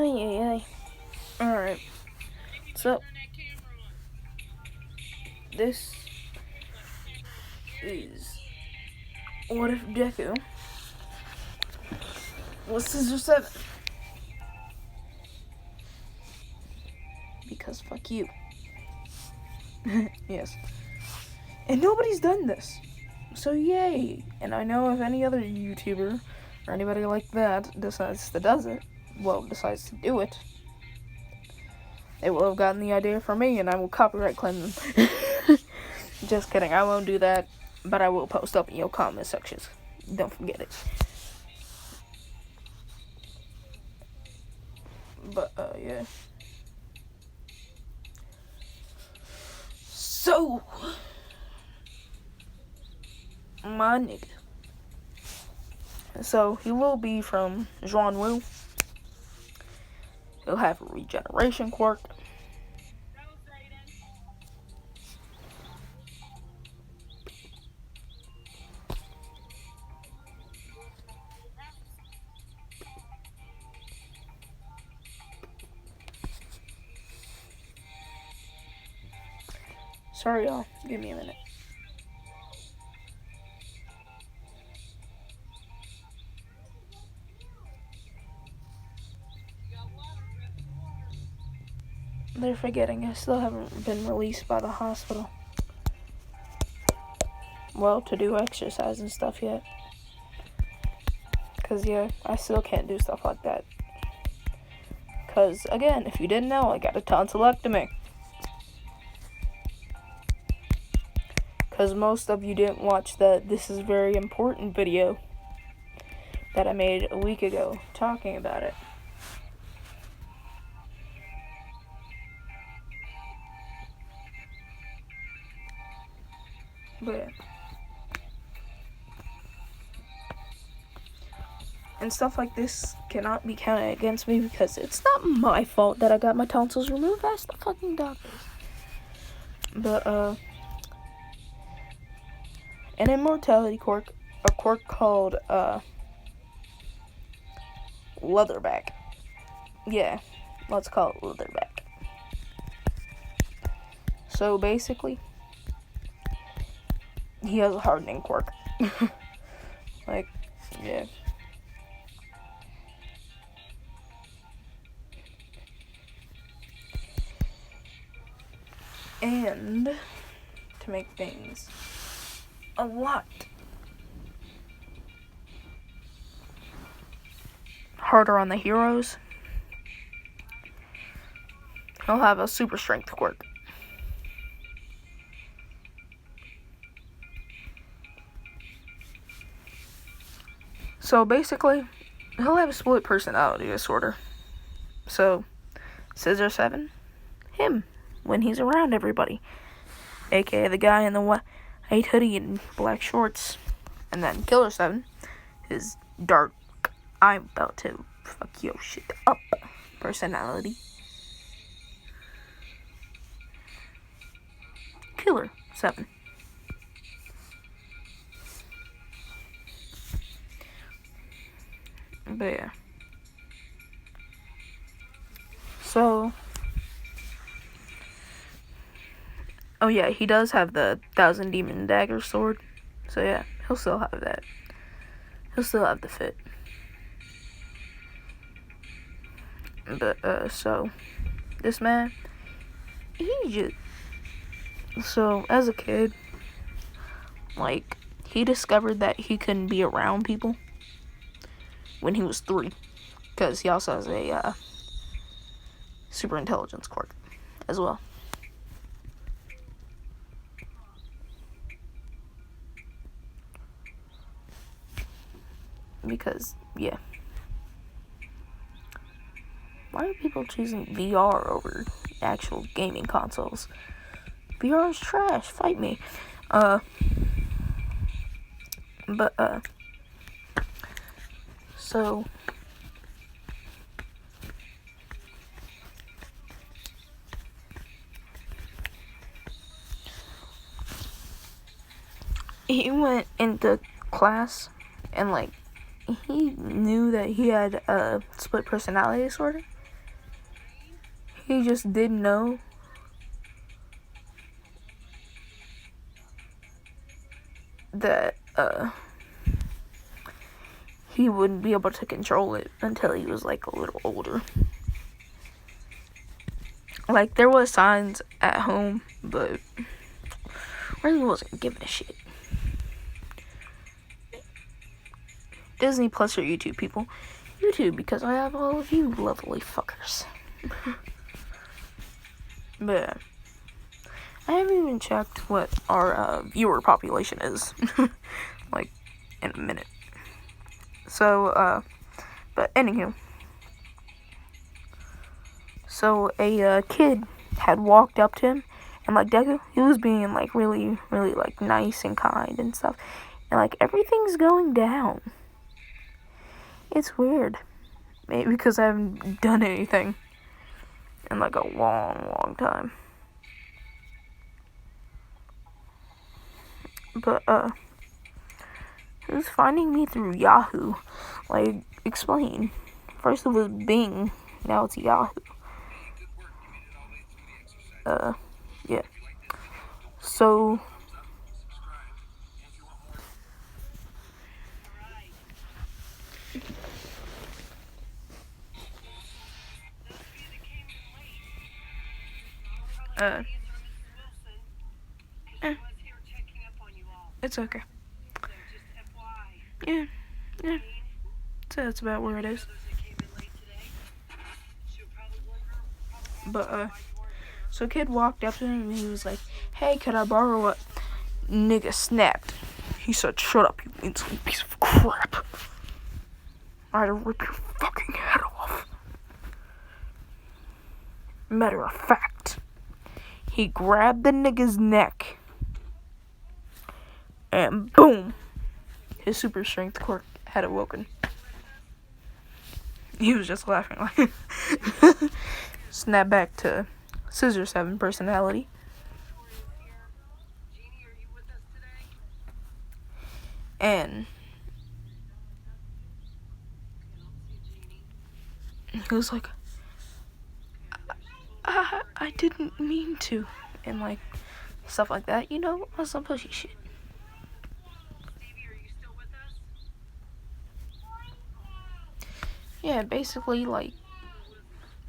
Ay. Alright. So, this is what if Deku was Scissor 7? Because fuck you. Yes. And nobody's done this. So yay. And I know if any other YouTuber or anybody like that decides to do it, they will have gotten the idea from me and I will copyright claim them. Just kidding, I won't do that, but I will post up in your comment sections. Don't forget it. But, yeah. So, my nigga. So, he will be from Zhuan Wu. He'll have a regeneration quirk. Sorry, y'all. Give me a minute. They're forgetting I still haven't been released by the hospital. Well, to do exercise and stuff yet. Because, yeah, I still can't do stuff like that. Because, again, if you didn't know, I got a tonsillectomy. Because most of you didn't watch the This Is Very Important video that I made a week ago talking about it. But yeah. And stuff like this cannot be counted against me because it's not my fault that I got my tonsils removed. That's the fucking doctors. But, an immortality quirk, a quirk called, Leatherback. Yeah, let's call it Leatherback. So, basically, he has a hardening quirk. Like, yeah. And to make things a lot harder on the heroes, he'll have a super strength quirk. So basically, he'll have a split personality disorder. So, Scissor 7, him, when he's around everybody. AKA the guy in the white hoodie and black shorts. And then Killer 7, his dark, I'm about to fuck your shit up personality. Killer 7. But yeah. So, oh yeah, he does have the 1,000 Demon Dagger sword. So yeah, he'll still have that. He'll still have the fit. But, so, this man, so, as a kid, like, he discovered that he couldn't be around people when he was 3. Because he also has a, super intelligence quirk as well. Because, yeah. Why are people choosing VR over actual gaming consoles? VR is trash. Fight me. So, he went into class and, like, he knew that he had a split personality disorder. he just didn't know that he wouldn't be able to control it until he was like a little older. Like, there was signs at home, but really wasn't giving a shit. Disney Plus or YouTube, people. YouTube, because I have all of you lovely fuckers. But I haven't even checked what our viewer population is. Like, in a minute. So, but anywho. So, a kid had walked up to him, and, like, Deku, he was being, like, really, really, like, nice and kind and stuff. And, like, everything's going down. It's weird. Maybe because I haven't done anything in, like, a long, long time. But, he was finding me through Yahoo. Like, explain. First it was Bing, now it's Yahoo. Yeah. So, it's okay. Yeah. So that's about where it is. But, so a kid walked up to him and he was like, "Hey, could I borrow a..." Nigga snapped. He said, "Shut up, you insolent piece of crap. I'd rip your fucking head off." Matter of fact, he grabbed the nigga's neck and boom, his super strength quirk had awoken. He was just laughing like snap back to Scissor 7 personality. And he was like, I didn't mean to. And like, stuff like that, you know, on some pushy shit. Yeah, basically, like,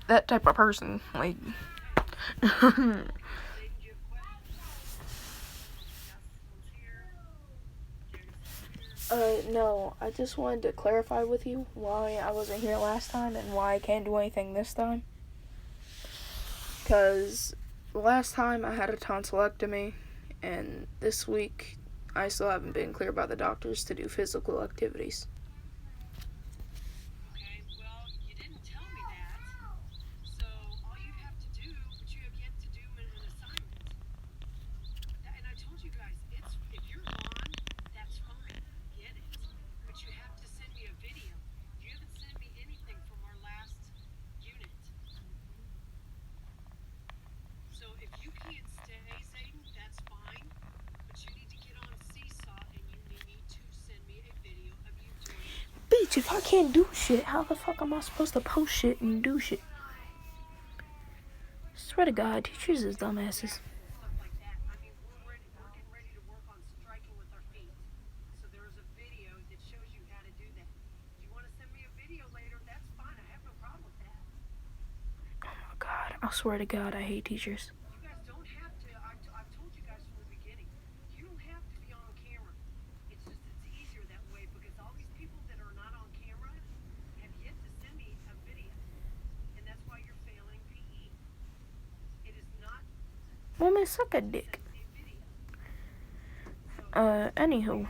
that type of person, like, no, I just wanted to clarify with you why I wasn't here last time and why I can't do anything this time. Because last time I had a tonsillectomy, and this week I still haven't been cleared by the doctors to do physical activities. Okay, well, you didn't tell me that. So all you have to do, but you have yet to do an assignment. And I told you guys, if you're gone, that's fine. Get it. But you have to send me a video. You haven't sent me anything from our last unit. So if you can't stay, Zayden, that's fine. But you need to get on Seesaw and you need to send me a video of you doing it. Bitch, if I can't do shit, how the fuck am I supposed to post shit and do shit? Swear to God, teachers is dumbasses. Stuff like that. I mean, we're getting ready to work on striking with our feet. So there is a video that shows you how to do that. If you want to send me a video later, that's fine. I have no problem with that. Oh my God, I swear to God, I hate teachers. You guys don't have to. I've told you guys from the beginning. You don't have to be on camera. It's just it's easier that way because all these people that are not on camera have yet to send me a video, and that's why you're failing PE. It is not Woman, suck a dick. a video. Anywho. So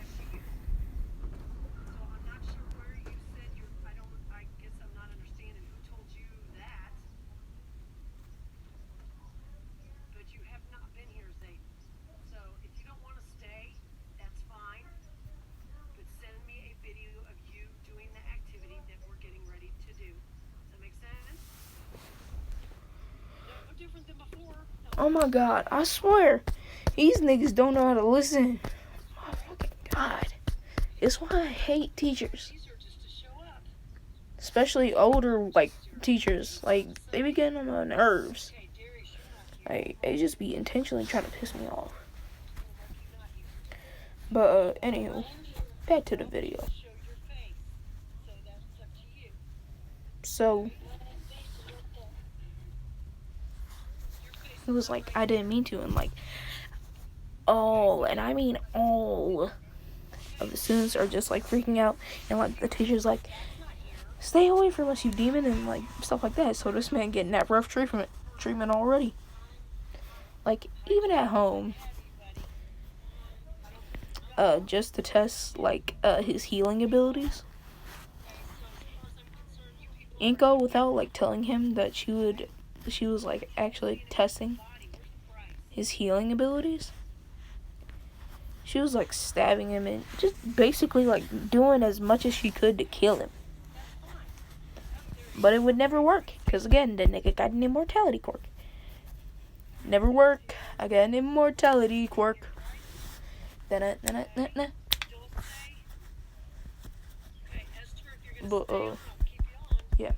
I'm not sure where you said you're. I guess I'm not understanding who told you that. But you have not been here, Zayden. So if you don't want to stay, that's fine. But send me a video of you doing the activity that we're getting ready to do. Does that make sense? No different than before. Oh my God, I swear, these niggas don't know how to listen. Oh my fucking God. It's why I hate teachers. These are just to show up. Especially older, like, teachers, like, they be getting on my nerves. Like, they just be intentionally trying to piss me off. But, anywho, back to the video. So, it was like, I didn't mean to, and like, all of the students are just like freaking out, and like the teacher's like, stay away from us, you demon, and like stuff like that. So this man getting that rough treatment already. Like, even at home, just to test like his healing abilities. Inko, without like telling him that she was like actually testing his healing abilities. She was like stabbing him and just basically like doing as much as she could to kill him. But it would never work, because again, the nigga got an immortality quirk. Never work. I got an immortality quirk. But yeah.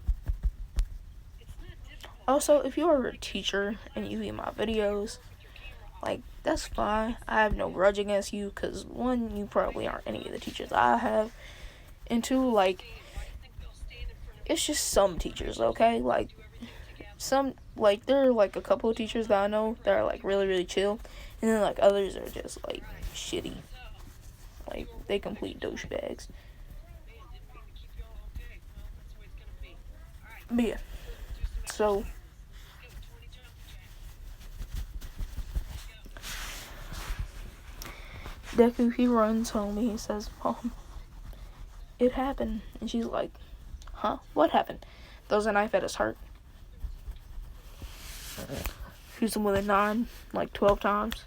Also, if you are a teacher and you view my videos, like, that's fine. I have no grudge against you, because one, you probably aren't any of the teachers I have, and two, like, it's just some teachers, okay? Like, there are like a couple of teachers that I know that are like really, really chill, and then like others are just like shitty. Like, they complete douchebags. But yeah, so Deku, he runs home and he says, Mom, it happened. And she's like, huh? What happened? Throws a knife at his heart. Shoots him with a 9, like 12 times.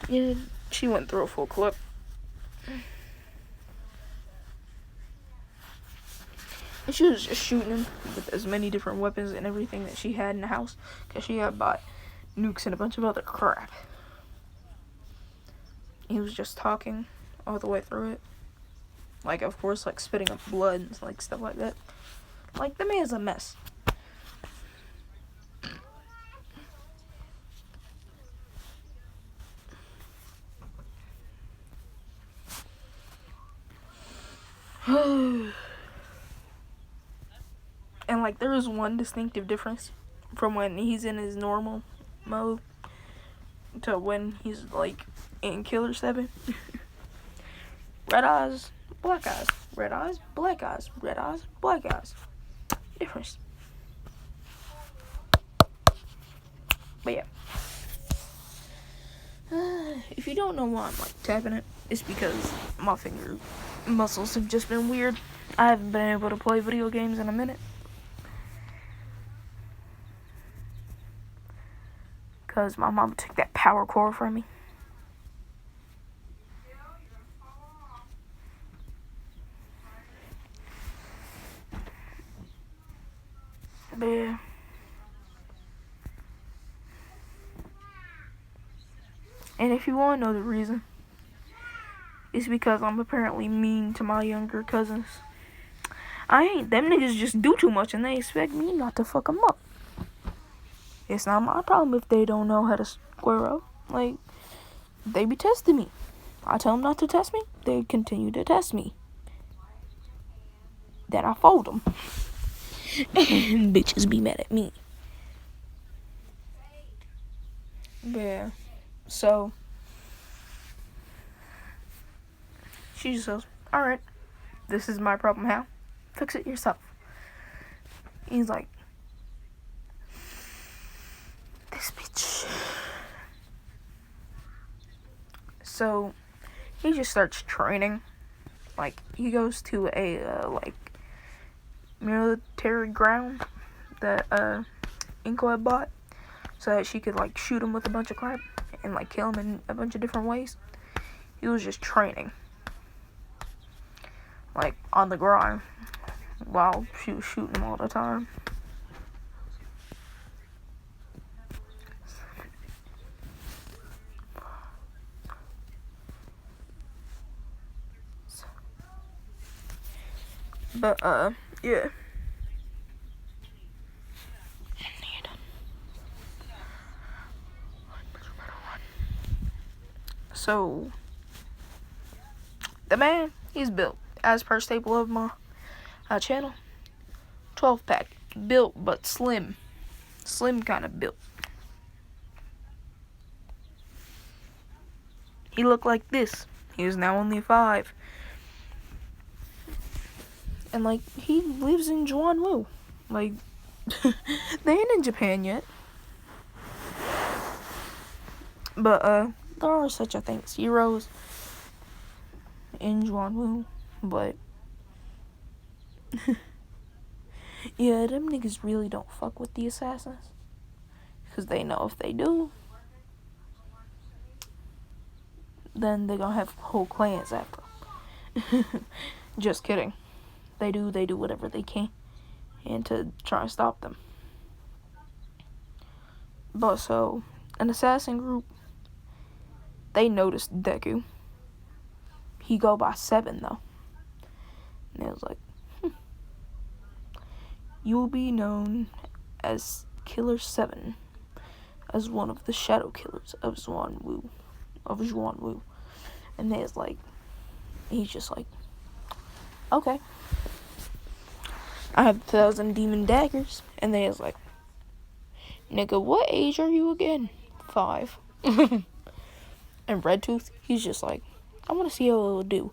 Yeah, she went through a full clip. And she was just shooting him with as many different weapons and everything that she had in the house, because she had bought nukes and a bunch of other crap. He was just talking all the way through it. Like, of course, like, spitting up blood and, like, stuff like that. Like, the man's a mess. And, like, there is one distinctive difference from when he's in his normal mode to when he's, like, in Killer 7. Red eyes, black eyes. Red eyes, black eyes. Red eyes, black eyes. Difference. But yeah. If you don't know why I'm, like, tapping it, it's because my finger muscles have just been weird. I haven't been able to play video games in a minute. Because my mom took that power core from me. But yeah. And if you want to know the reason, it's because I'm apparently mean to my younger cousins. I ain't. Them niggas just do too much and they expect me not to fuck them up. It's not my problem if they don't know how to square up. Like, they be testing me. I tell them not to test me. They continue to test me. Then I fold them. And bitches be mad at me. Yeah. So, she just says, alright, this is my problem, how? Fix it yourself. He's like, this bitch. So, he just starts training. Like, he goes to a, like, military ground that, Inko had bought, so that she could, like, shoot him with a bunch of crap and, like, kill him in a bunch of different ways. He was just training. Like, on the grind, while she was shooting him all the time. But, yeah. So, the man, he's built, as per staple of my channel, 12 pack. Built, but slim. Slim kind of built. He looked like this. He is now only 5. And, like, he lives in Juanwu. Like, they ain't in Japan yet. But, there are such a thing as heroes in Juanwu. But, yeah, them niggas really don't fuck with the assassins. Because they know if they do, then they're gonna have whole clans after them. Just kidding. They do whatever they can and to try and stop them. But so, an assassin group, they noticed Deku. He go by 7 though. And it was like, you will be known as Killer 7, as one of the shadow killers of Juanwu. And there's like, he's just like, okay. I have 1,000 demon daggers. And there's like, nigga, what age are you again? 5. And Redtooth, he's just like, I want to see how it will do.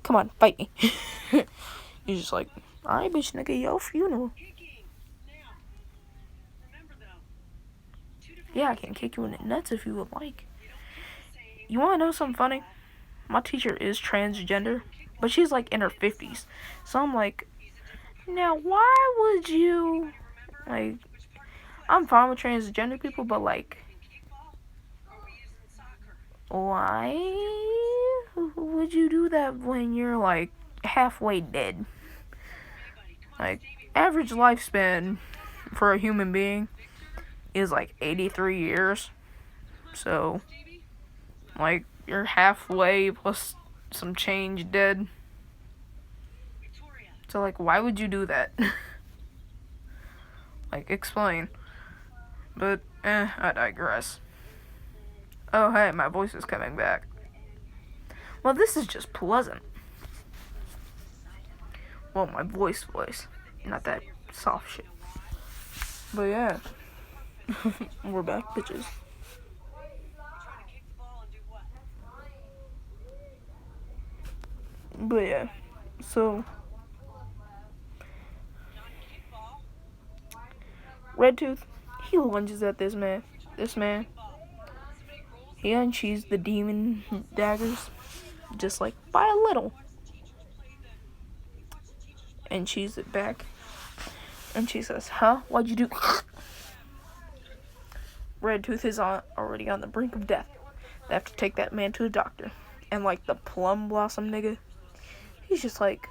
Come on, fight me. He's just like, alright, bitch, nigga, your funeral. Yeah, I can kick you in the nuts if you would like. You want to know something funny? My teacher is transgender, but she's like in her 50s. So I'm like, now why would you, like, I'm fine with transgender people, but like, why would you do that when you're like halfway dead? Like, average lifespan for a human being is like 83 years. So, like, you're halfway plus some change dead. So, like, why would you do that? Like, explain. But, I digress. Oh, hey, my voice is coming back. Well, this is just pleasant. Well, my voice. Not that soft shit. But, yeah. We're back, bitches. But, yeah. So, Redtooth, he lunges at this man. He unsheathes the demon daggers, just like by a little, and sheathes it back. And she says, "Huh? What'd you do?" Redtooth is already on the brink of death. They have to take that man to a doctor, and like the plum blossom nigga, he's just like,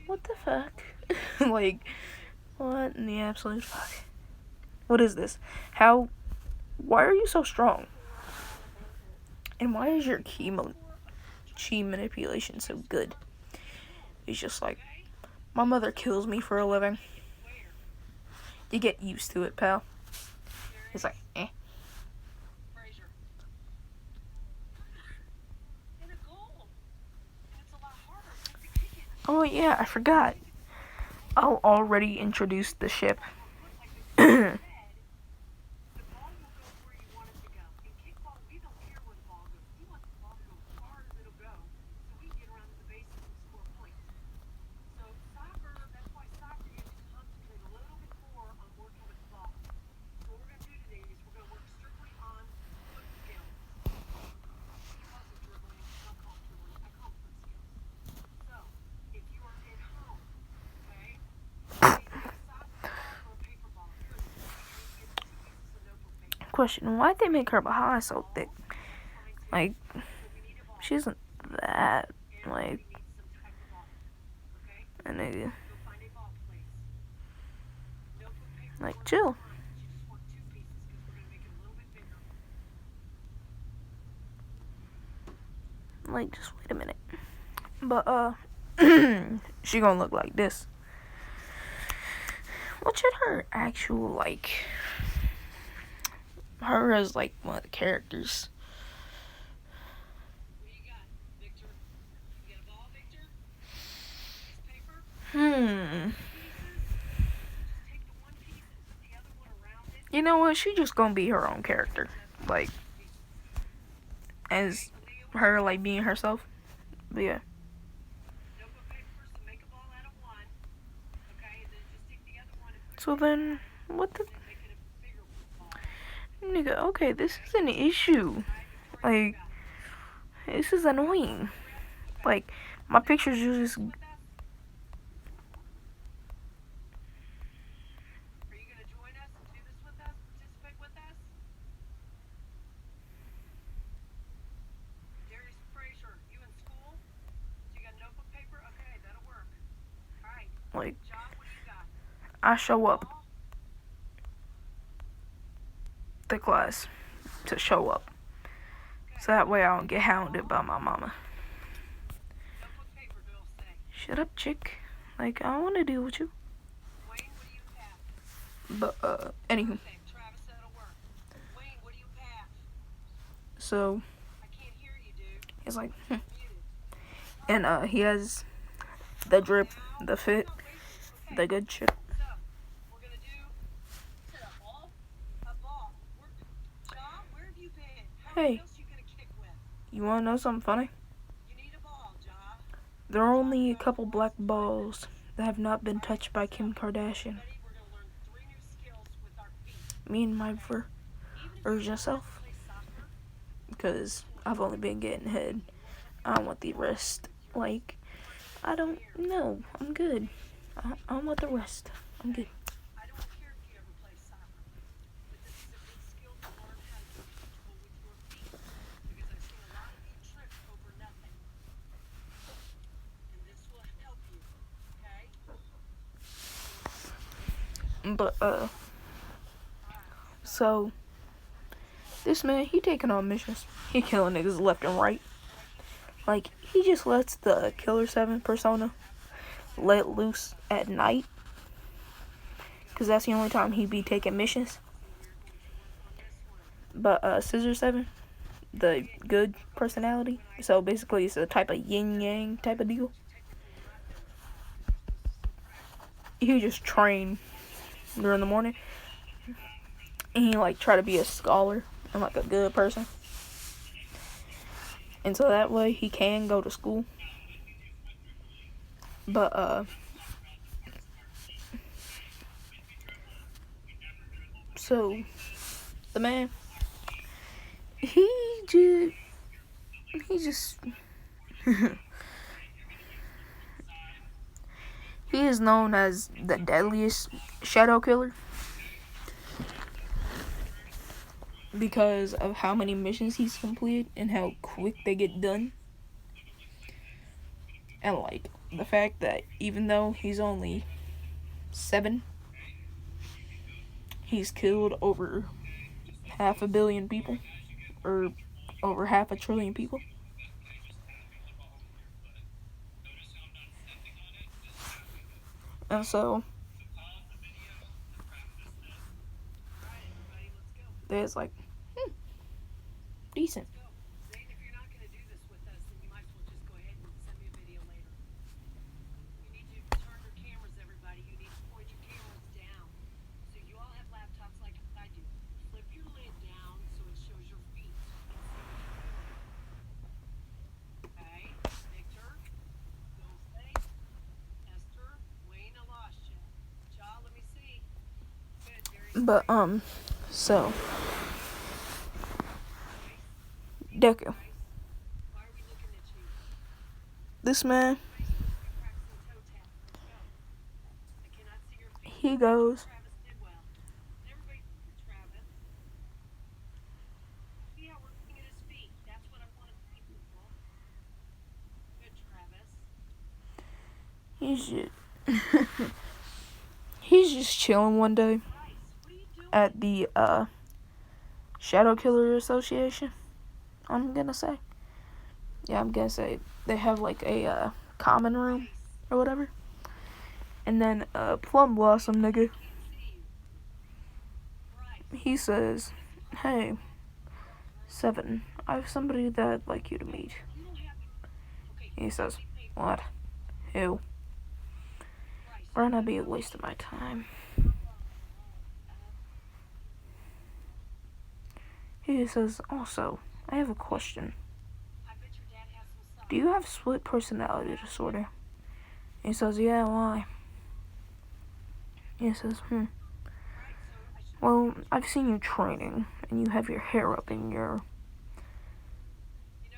what the fuck? Like, what in the absolute fuck? What is this? Why are you so strong? And why is your chi manipulation so good? He's just like, my mother kills me for a living. You get used to it, pal. He's like, eh. Oh yeah, I forgot. I'll already introduce the ship. Question, why'd they make her behind so thick? Like, she isn't that, like, a nigga. Like, chill. Like, just wait a minute. But, she gonna look like this. What should her actual, like, her as like one of the characters. What do you got, Victor? You got a ball, Victor? Piece of paper? Hmm. Pieces? Just take the one piece and put the other one around it. You know what? She just gonna be her own character, like as her like being herself. But yeah. Notebook paper, so make a ball out of one. Okay, and then just take the other one and put So it then, what the and then make it a bigger ball. nigga? Okay, this is an issue. Like, this is annoying. Like, my pictures just. With us? Are you gonna join us and do this with us? Participate with us? Darius Frazier, you in school? So you got notebook paper? Okay, that'll work. Alright. Like, John, what do you got? I show up Ball? to class to show up. So that way I don't get hounded by my mama. Notebook paper, Bill say. Shut up, chick. Like, I don't want to deal with you. Wayne, what do you have? But, anywho. Okay, Travis, that'll work. Wayne, what do you have? So, I can't hear you, dude. he's like, You're muted. and, he has the drip, the fit, No, wait. Okay. the good shit. So, we're gonna do a ball. A ball. John, where have you been? How Hey. else you gonna kick with? You want to know something funny? You need a ball, John. There are only a couple black balls that have not been touched by Kim Kardashian. Ready? We're gonna learn 3 new skills with our feet. Me and my Even if version you self, play soccer, because I've only been getting head. I don't want the rest. Like, I don't know. I'm good. I don't want the rest. I'm good. I don't care if you ever play soccer, but this is a good skill to learn how to be comfortable with your feet, because I've seen a lot of you trip over nothing. And this will help you, okay? But, so, this man, he taking on missions. He killing niggas left and right. Like, he just lets the Killer 7 persona let loose at night. Because that's the only time he be taking missions. But, Scissor 7, the good personality. So, basically, it's a type of yin-yang type of deal. He just train during the morning. And he, like, try to be a scholar and, like, a good person. And so that way he can go to school. But, so, the man, he just, he is known as the deadliest shadow killer. Because of how many missions he's completed and how quick they get done. And, like, the fact that even though he's only 7, he's killed over 500 million people. Or over 500 billion people. And so, there's like, decent. Zane, if you're not going to do this with us, then you might as well just go ahead and send me a video later. You need to turn your cameras, everybody. You need to point your cameras down. So you all have laptops like I do. Flip your lid down so it shows your feet. Okay, Victor, Bill's face, Esther, Wayne, I lost you. Jaw, let me see. Good, Darius. But, so, Deku. Why are we looking at you? This man, You're practicing toe tap. Let's go. I cannot see your feet. he goes, Travis did well. And everybody look at Travis. See how we're looking at his feet. That's what I want to see, people. Good, Travis. he's just chilling one day Bryce, what are you doing? at the, Shadow Killer Association, I'm gonna say. Yeah, I'm gonna say. They have, like, a, common room, or whatever. And then, Plum Blossom nigga, Can't see you. Bryce, he says, hey, 7, I have somebody that I'd like you to meet. He says, what? Who? Or not be a waste of my time. He says, also, I have a question. Do you have split personality disorder? He says, yeah, why? He says, well, I've seen you training, and you have your hair up in your...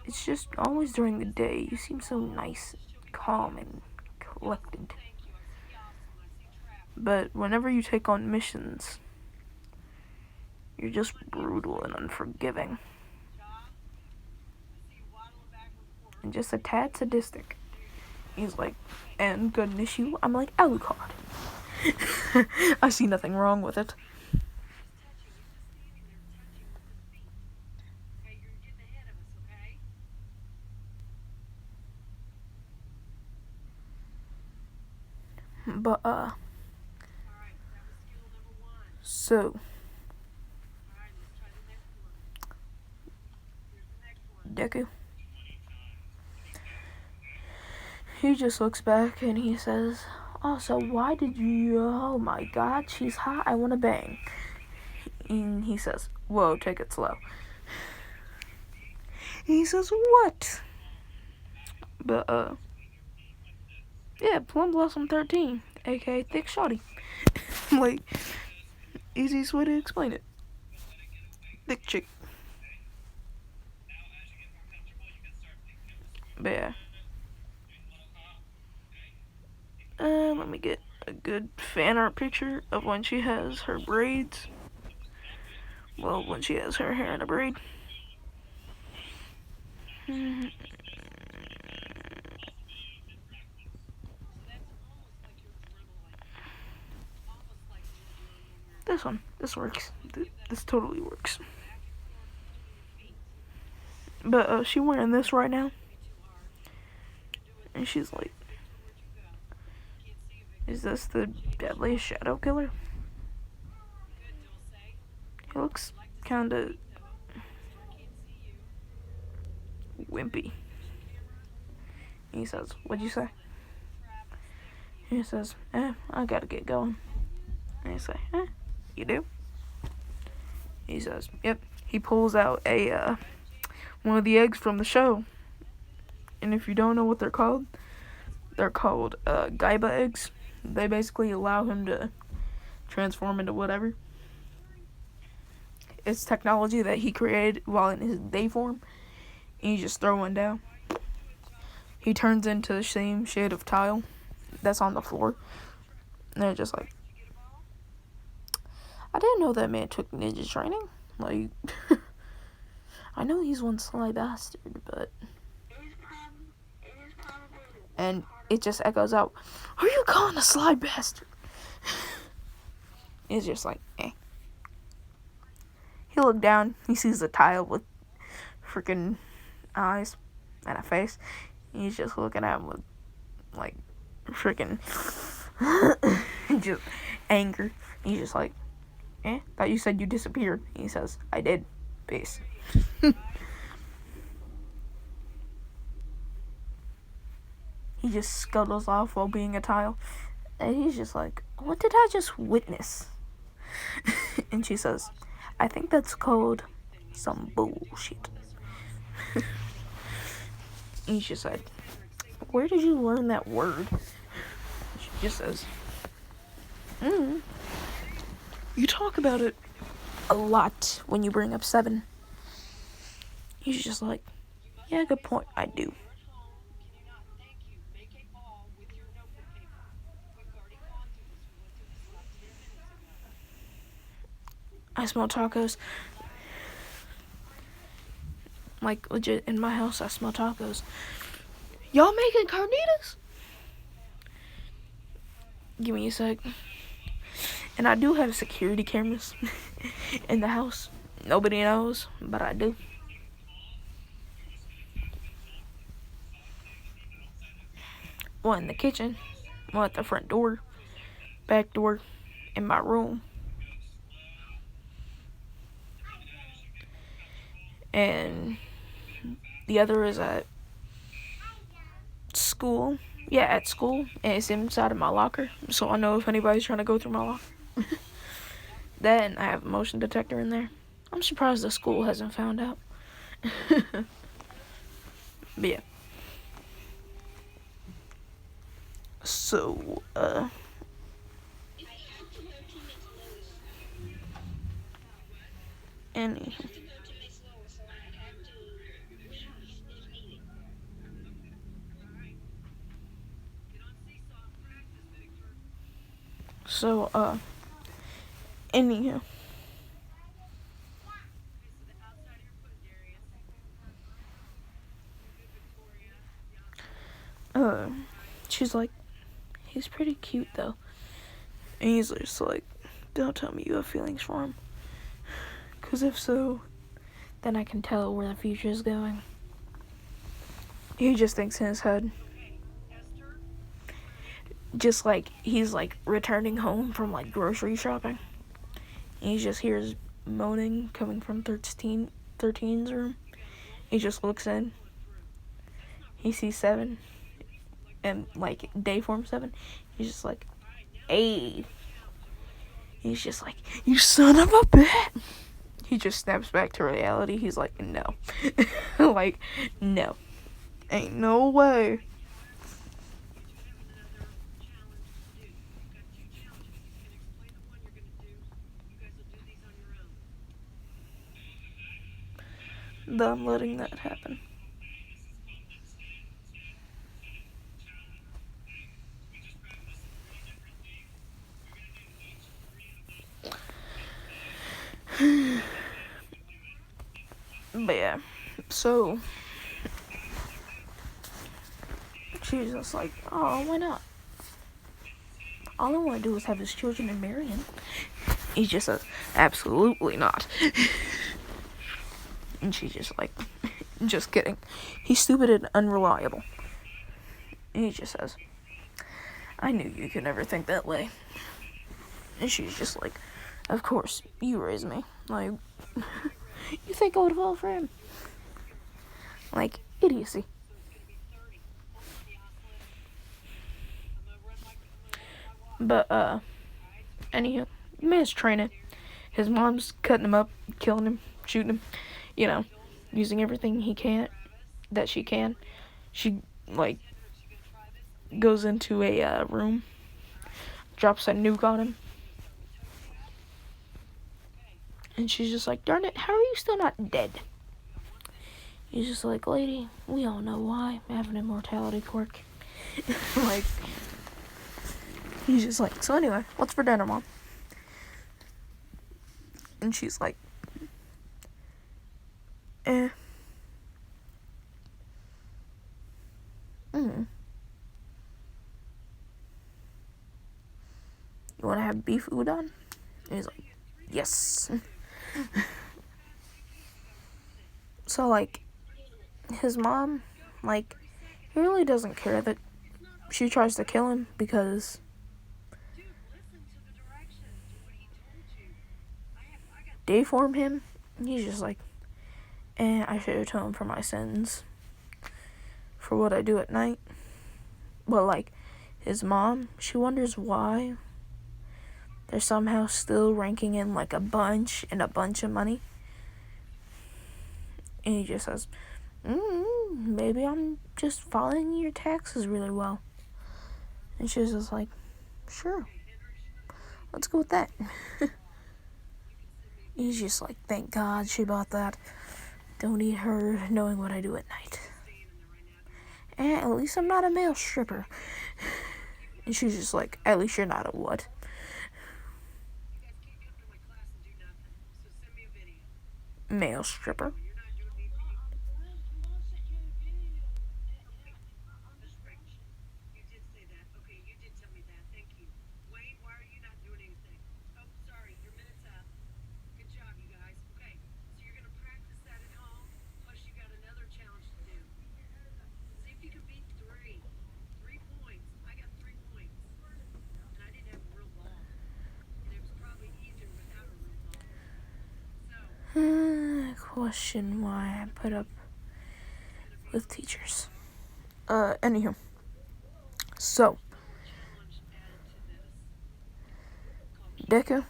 It's just always during the day, you seem so nice, calm, and collected. But whenever you take on missions, you're just brutal and unforgiving. And just a tad sadistic. He's like, and got an issue? I'm like, Alucard. I see nothing wrong with it. But, so, Deku, he just looks back and he says, also, why did you, oh my god, she's hot, I wanna bang. And he says, whoa, take it slow. He says, what? But, yeah, Plum Blossom 13, aka Thick Shawty. Like, easiest way to explain it. Thick chick. But yeah. Let me get a good fan art picture of when she has her braids. Well, when she has her hair in a braid. This one. This works. This totally works. But, she wearing this right now. And she's like, is this the deadliest shadow killer? He looks kinda wimpy. He says, what'd you say? He says, I gotta get going. And I say, you do? He says, yep. He pulls out a, one of the eggs from the show. And if you don't know what they're called Gaiba eggs. They basically allow him to transform into whatever. It's technology that he created while in his day form. And you just throw one down. He turns into the same shade of tile that's on the floor. And they're just like, I didn't know that man took ninja training. Like, I know he's one sly bastard, but... And it just echoes out, who are you calling a sly bastard? It's just like, He looked down, he sees a tile with freaking eyes and a face. And he's just looking at him with, like, freaking, just anger. He's just like, thought you said you disappeared. He says, I did. Peace. He just scuttles off while being a tile. And he's just like, what did I just witness? And she says, I think that's called some bullshit. And she said, where did you learn that word? She just says, you talk about it a lot when you bring up 7. He's just like, yeah, good point, I do. I smell tacos. Like, legit, in my house, I smell tacos. Y'all making carnitas? Give me a sec. And I do have security cameras in the house. Nobody knows, but I do. One in the kitchen, one at the front door, back door, in my room. and the other is at school. Yeah, at school, and it's inside of my locker, so I know if anybody's trying to go through my locker. Then I have a motion detector in there. I'm surprised the school hasn't found out. But yeah. So, any. So, anyhow. Uh, she's like, he's pretty cute though. And he's just like, don't tell me you have feelings for him. Because if so, then I can tell where the future is going. He just thinks in his head. Just like he's like returning home from like grocery shopping. And he just hears moaning coming from 13's room. He just looks in. He sees 7. And like Dayform 7. He's just like, hey. He's just like, you son of a bitch. He just snaps back to reality. He's like, no. Like, no. Ain't no way. That I'm letting that happen. But yeah, so she's just like, oh, why not? All I want to do is have his children and marry him. He just says, absolutely not. And she's just like, just kidding. He's stupid and unreliable. And he just says, I knew you could never think that way. And she's just like, of course, you raised me. Like, you think I would fall for him? Like, idiocy. But, anywho, man's training. His mom's cutting him up, killing him, shooting him, you know, using everything that she can. She, like, goes into a room, drops a nuke on him. And she's just like, darn it, how are you still not dead? He's just like, lady, we all know why. I have an immortality quirk. Like, he's just like, so anyway, what's for dinner, Mom? And she's like, You want to have beef udon? And he's like, yes. So, like, his mom, like, he really doesn't care that she tries to kill him because they form him. And he's just like, I should atone for my sins for what I do at night. But, like, his mom, she wonders why they're somehow still ranking in, like, a bunch of money. And he just says, maybe I'm just filing your taxes really well. And she's just like, sure, let's go with that. He's just like, thank God she bought that. Don't need her knowing what I do at night. And at least I'm not a male stripper. And she's just like, at least you're not a what? Male stripper. question why I put up with teachers. Anywho. So, challenge added to this called deku. If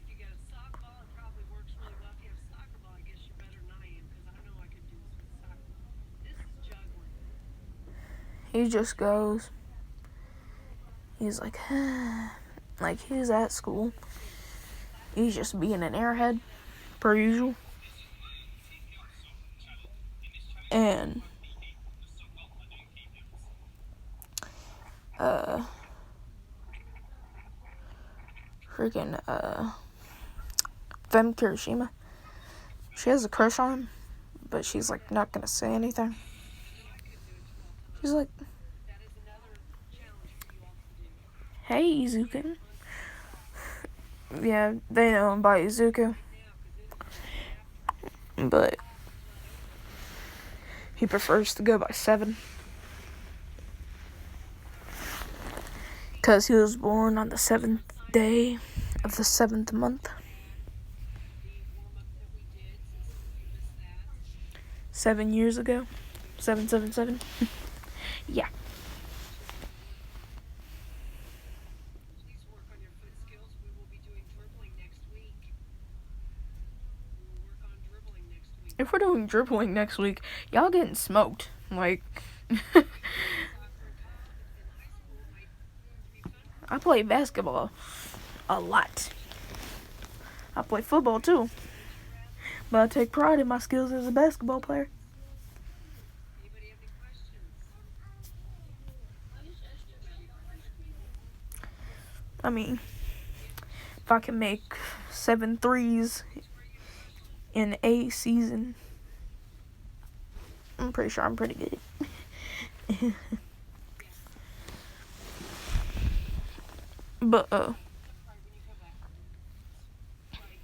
you get a softball, it probably works really well. If you have a soccer ball, I guess you're better than I am because I know I could do this with a soccer ball. This is juggling. He just goes. He's like, like he's at school. He's just being an airhead, per usual. And, freaking, Fem Kirishima. She has a crush on him, but she's, like, not gonna say anything. She's like, That is another challenge for you all to do. hey, Izuku. Yeah, they know him by Izuku. But he prefers to go by 7. Because he was born on the 7th day of the 7th month. The warm-up that we did, since you missed that. 7 years ago. 777. Yeah. Please work on your foot skills. We will be doing dribbling next week. We will work on dribbling next week. If we're doing dribbling next week, y'all getting smoked. Like, Soccer in high school might be fun. I play basketball a lot. I play football too. But I take pride in my skills as a basketball player. Anybody have any questions? I mean, if I can make 7 threes in a season, I'm pretty sure I'm pretty good. But, Right, when you come back. Right.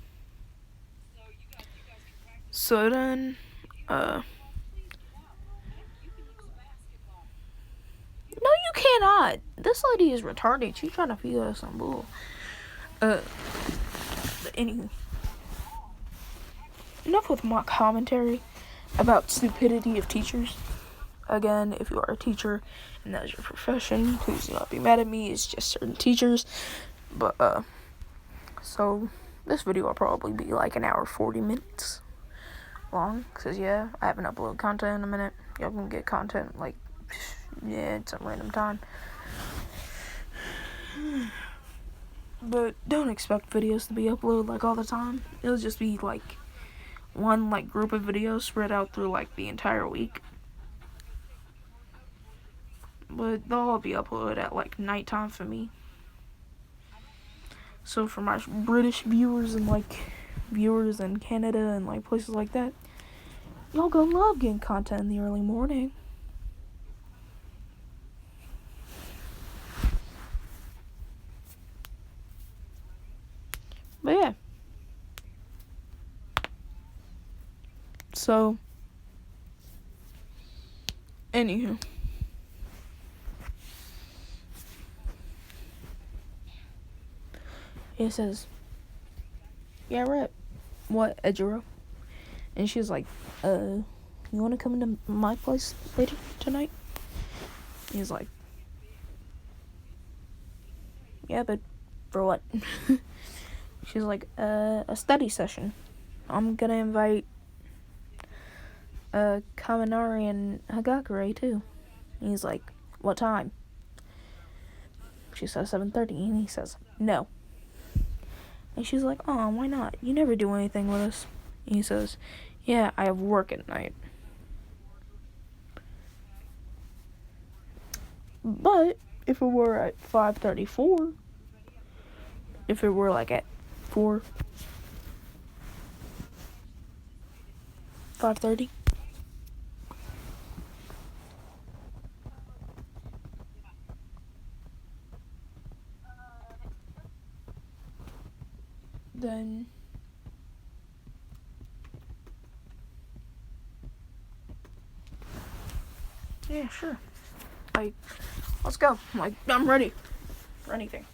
So you guys can practice. so then, Please go out. You can use basketball. no, you cannot. This lady is retarded. She's trying to feed us some bull. But anywho, enough with my commentary about stupidity of teachers. Again, if you are a teacher and that is your profession, please do not be mad at me. It's just certain teachers. But, so this video will probably be like 1 hour 40 minutes long. Because, yeah, I haven't uploaded content in a minute. Y'all can get content, like, yeah, at some random time. But don't expect videos to be uploaded, like, all the time. It'll just be, like, one, like, group of videos spread out through, like, the entire week. But they'll all be uploaded at, like, nighttime for me. So for my British viewers and, like, viewers in Canada and, like, places like that, y'all gonna love getting content in the early morning. But yeah. So, anywho. It says, yeah, right. What, Ejiro? And she's like, you want to come into my place later tonight? He's like, yeah, but for what? She's like, a study session. I'm gonna invite Kaminari and Hagakure too. And he's like, what time? She says 7:30, and he says, no. And she's like, oh, why not? You never do anything with us. And he says, yeah, I have work at night. But if it were at 5:34, if it were like at 5:30, then yeah, sure. Like, let's go. Like, I'm ready for anything.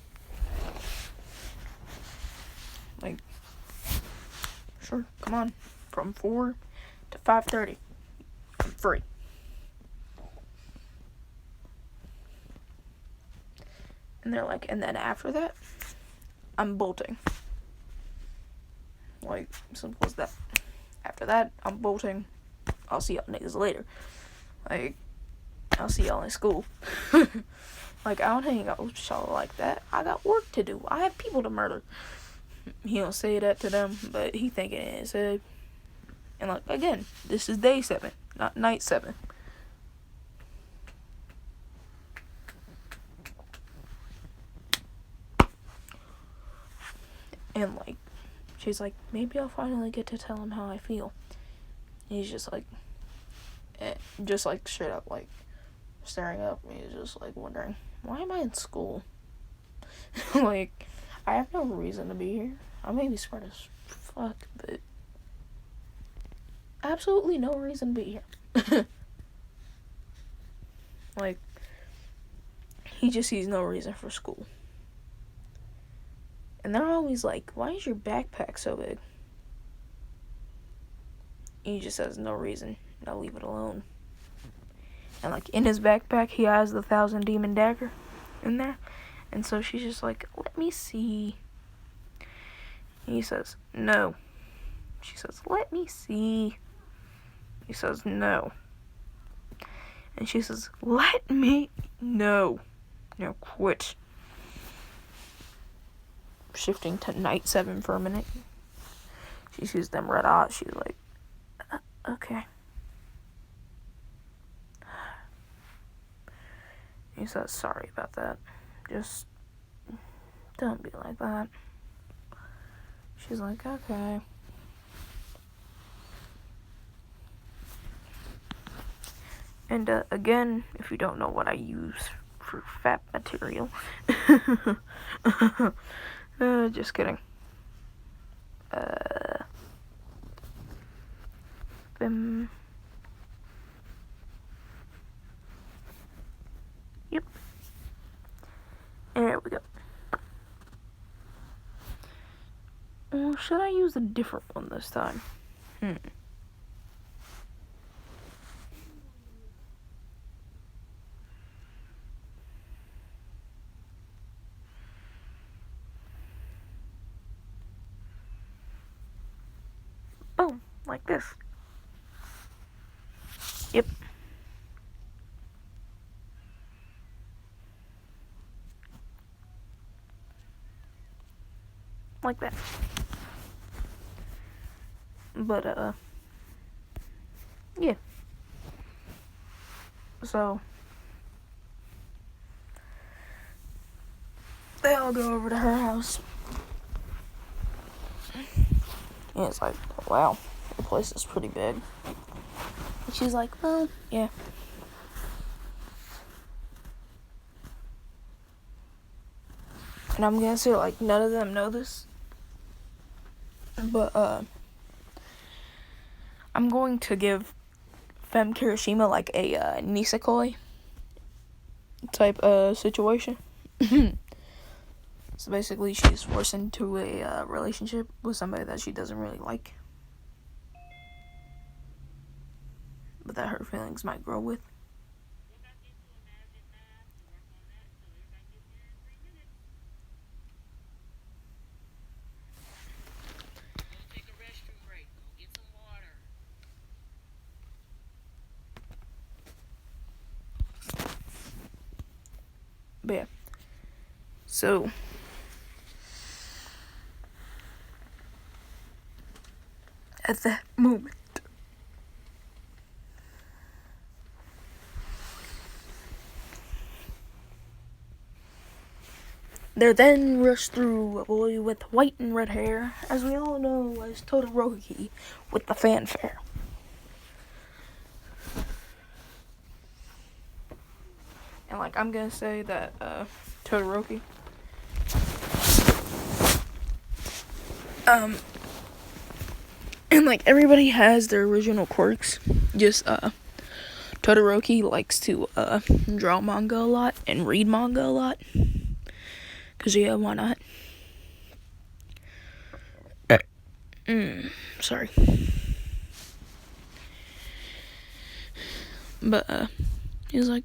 Like, sure, come on. From 4 to 5:30. I'm free. And they're like, and then after that, I'm bolting. Like, simple as that. After that, I'm bolting. I'll see y'all niggas later. Like, I'll see y'all in school. Like, I don't hang out with y'all like that. I got work to do. I have people to murder. He don't say that to them, but he thinking it in his head. And like, again, this is day 7, not night 7. And like, she's like, maybe I'll finally get to tell him how I feel. And he's just like, just like straight up like staring up. He's just like wondering, why am I in school? Like, I have no reason to be here. I may be smart as fuck, but absolutely no reason to be here. Like, he just sees no reason for school. And they're always like, why is your backpack so big? He just says no reason. Now leave it alone. And like, in his backpack, he has the 1,000 demon dagger in there. And so she's just like, let me see. He says, no. She says, let me see. He says, no. And she says, let me, no. No, quit. Shifting to night 7 for a minute. She sees them red hot. She's like, okay. He says, sorry about that. Just don't be like that. She's like, okay. And again, if you don't know what I use for fat material, just kidding. Yep. There we go. Or should I use a different one this time? Boom, like this. Yep. Like that. But, yeah. So, they all go over to her house. And it's like, wow, the place is pretty big. And she's like, well, yeah. And I'm gonna say, like, none of them know this. But, I'm going to give Femme Kirishima, like, a, nisekoi type, situation. So basically, she's forced into a, relationship with somebody that she doesn't really like. But that her feelings might grow with. But yeah. So, at that moment, they're then rushed through a boy with white and red hair, as we all know as Todoroki, with the fanfare. And like, I'm gonna say that Todoroki, and like, everybody has their original quirks. Just Todoroki likes to draw manga a lot and read manga a lot. 'Cause yeah, why not? Sorry. But, he was like,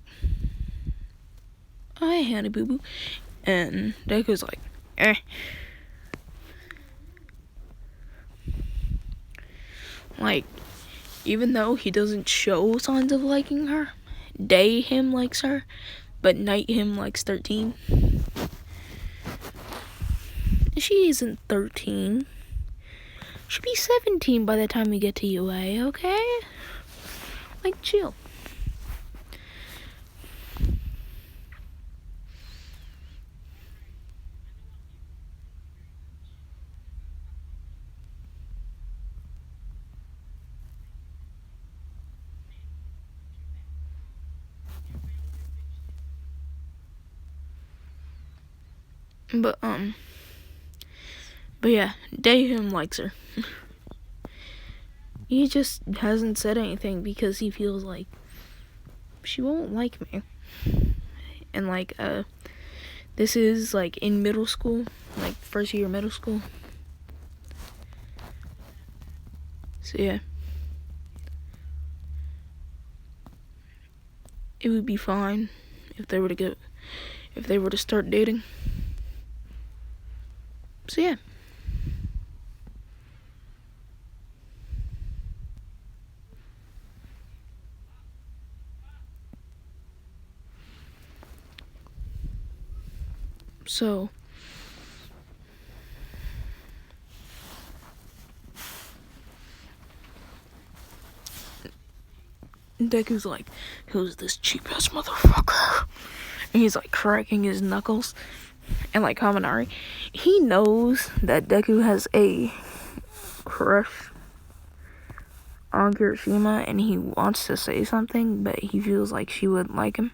"Hi, Honey Boo Boo." And Deku's like, eh. Like, even though he doesn't show signs of liking her, day him likes her, but night him likes 13. She isn't 13. She'll be 17 by the time we get to UA, okay? Like, chill. But yeah, Daehim likes her. He just hasn't said anything because he feels like she won't like me. And like, this is like in middle school, like first year middle school. So yeah. It would be fine if they were to start dating. So yeah. So Deku's like, "Who's this cheap ass motherfucker?" And he's like cracking his knuckles. And like Kaminari, he knows that Deku has a crush on Kirishima and he wants to say something, but he feels like she wouldn't like him.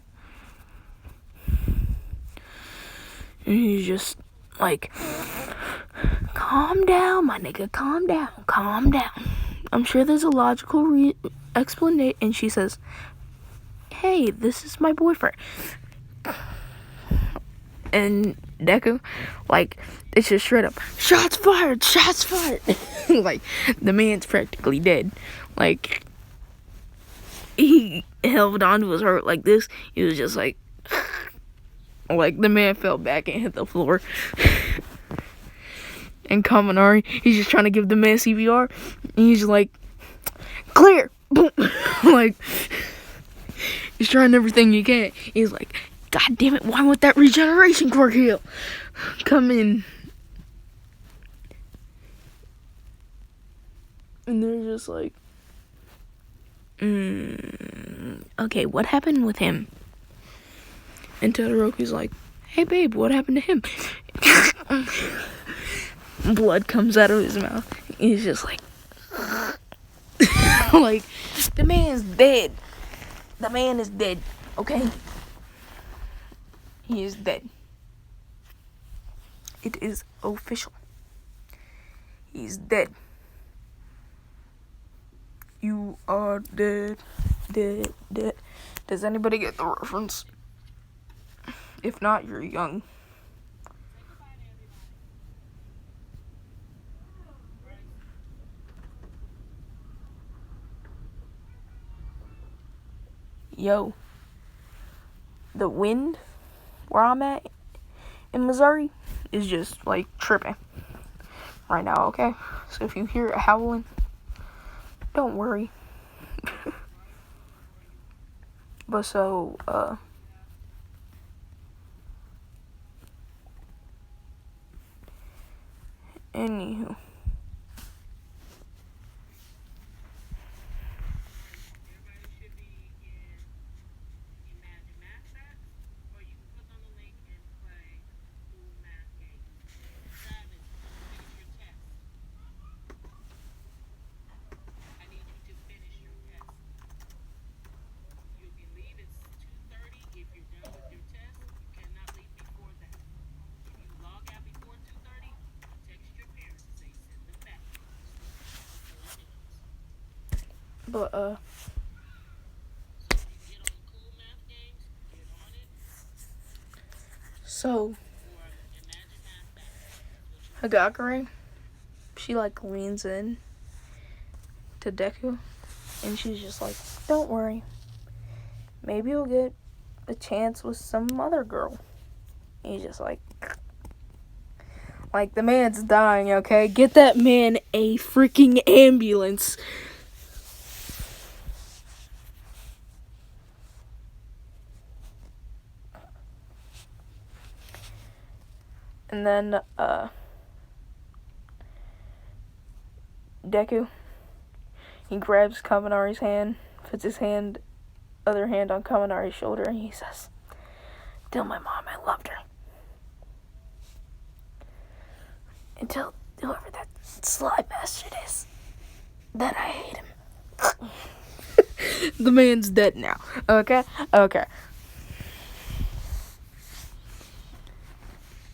And he's just like, "Calm down, my nigga, calm down, calm down. I'm sure there's a logical explanation." And she says, "Hey, this is my boyfriend." And Deku, like, it's just straight up, shots fired, shots fired. Like, the man's practically dead. Like, he held on to his heart like this. He was just like the man fell back and hit the floor. And Kaminari, he's just trying to give the man CPR. And he's like, "Clear." Boom. Like, he's trying everything he can. He's like, "God damn it, why won't that regeneration quirk heal? Come in." And they're just like, okay, what happened with him? And Todoroki's like, "Hey babe, what happened to him?" Blood comes out of his mouth. He's just like, like, the man's dead. The man is dead, okay? He is dead. It is official. He's dead. You are dead, dead, dead. Does anybody get the reference? If not, you're young. Yo, the wind where I'm at in Missouri is just like tripping right now, okay? So if you hear it howling, don't worry. But so, anywho. But, so, Hagakure, she, like, leans in, to Deku, and she's just like, don't worry, maybe you'll get a chance with some other girl. And he's just like, the man's dying, okay? Get that man a freaking ambulance. And then, Deku, he grabs Kaminari's hand, puts his other hand on Kaminari's shoulder, and he says, tell my mom I loved her. And tell whoever that sly bastard is that I hate him. The man's dead now. Okay? Okay.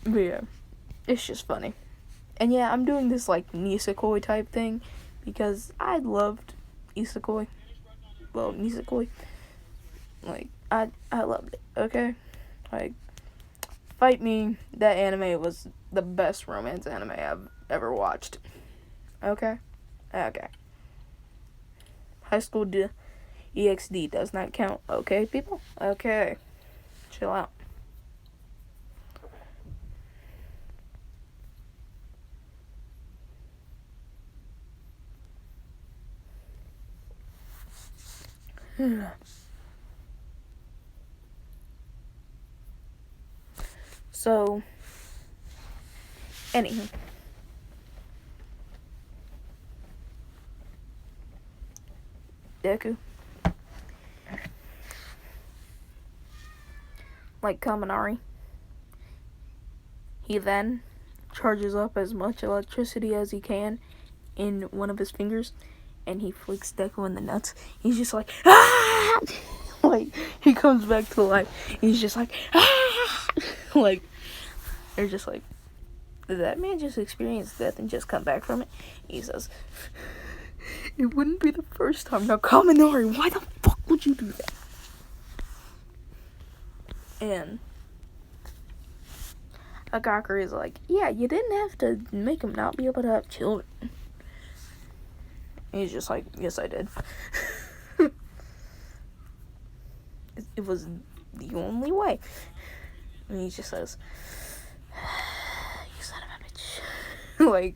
But yeah, it's just funny. And yeah, I'm doing this like Nisekoi type thing because I loved Isekoi. Well, Nisekoi. Like, I loved it, okay? Like, fight me, that anime was the best romance anime I've ever watched. Okay? Okay. High School EXD does not count, okay, people? Okay. Chill out. So, anywho. Deku. Like Kaminari. He then charges up as much electricity as he can in one of his fingers, and he flicks Deku in the nuts. He's just like, ah! Like, he comes back to life. He's just like, ah! Like, they're just like, did that man just experience death and just come back from it? He says, it wouldn't be the first time. Now, Kaminari, why the fuck would you do that? And Hagakure is like, yeah, you didn't have to make him not be able to have children. And he's just like, yes, I did. It was the only way. And he just says, you son of a bitch. Like,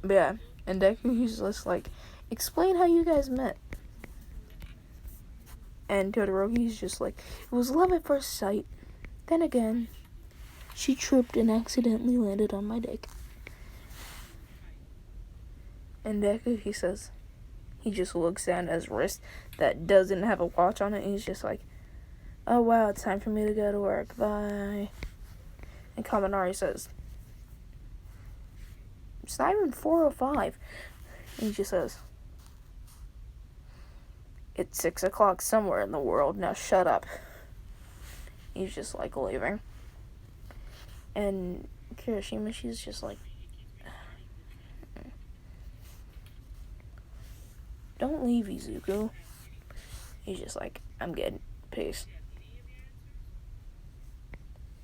but yeah. And Deku, he's just like, explain how you guys met. And Todoroki's just like, it was love at first sight. Then again, she tripped and accidentally landed on my dick. And Deku, he says, he just looks down at his wrist that doesn't have a watch on it, and he's just like, oh wow, it's time for me to go to work, bye. And Kaminari says, it's not even 4:05. And he just says, it's 6 o'clock somewhere in the world, now shut up. He's just like leaving. And Kirishima, she's just like, don't leave, Izuku. He's just like, I'm good, peace.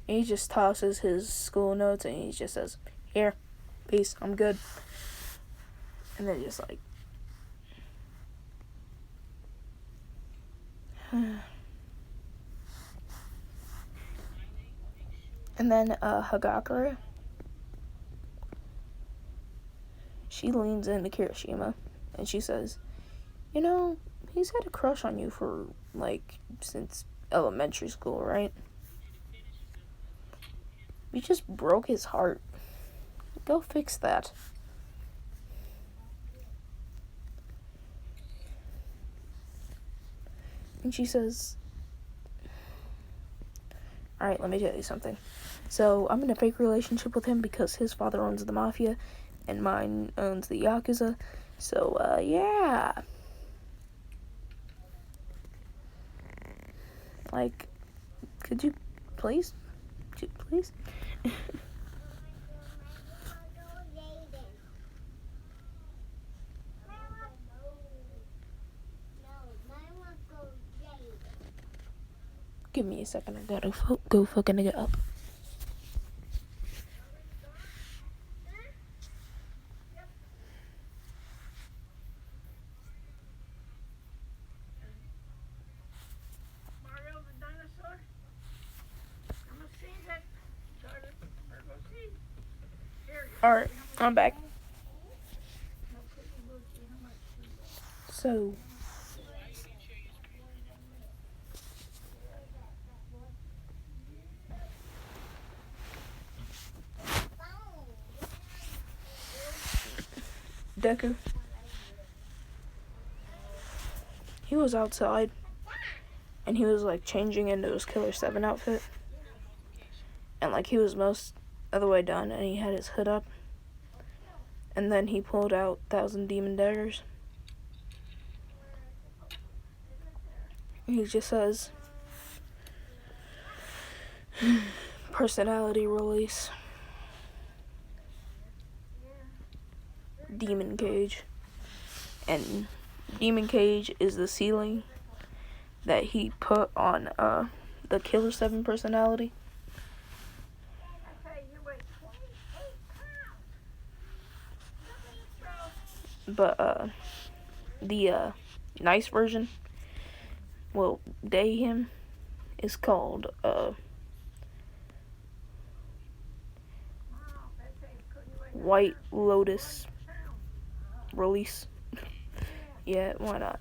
And he just tosses his school notes and he just says, here, peace, I'm good. And they're just like, and then Hagakure, she leans into Kirishima and she says, you know, he's had a crush on you for, like, since elementary school, right? You just broke his heart. Go fix that. And she says, alright, let me tell you something. So, I'm in a fake relationship with him because his father owns the Mafia and mine owns the Yakuza. So, yeah. Like, could you please? Please? Give me a second, I gotta go fucking get up. Alright, I'm back. So, Deku, he was outside and he was like changing into his Killer 7 outfit. And like he was most of the way done and he had his hood up. And then he pulled out 1,000 demon daggers. He just says, personality release. Demon cage. And demon cage is the ceiling that he put on the Killer 7 personality. But the nice version, well, they him, is called White Lotus release. Yeah, why not?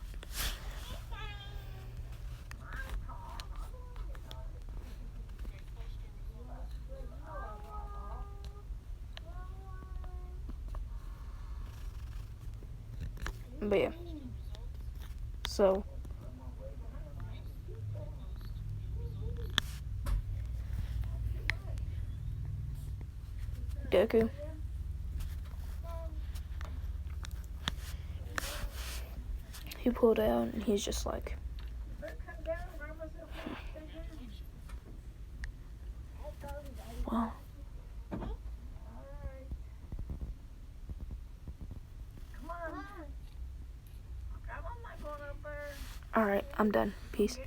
But yeah. So Deku, he pulled out and he's just like, well, alright, I'm done. Peace.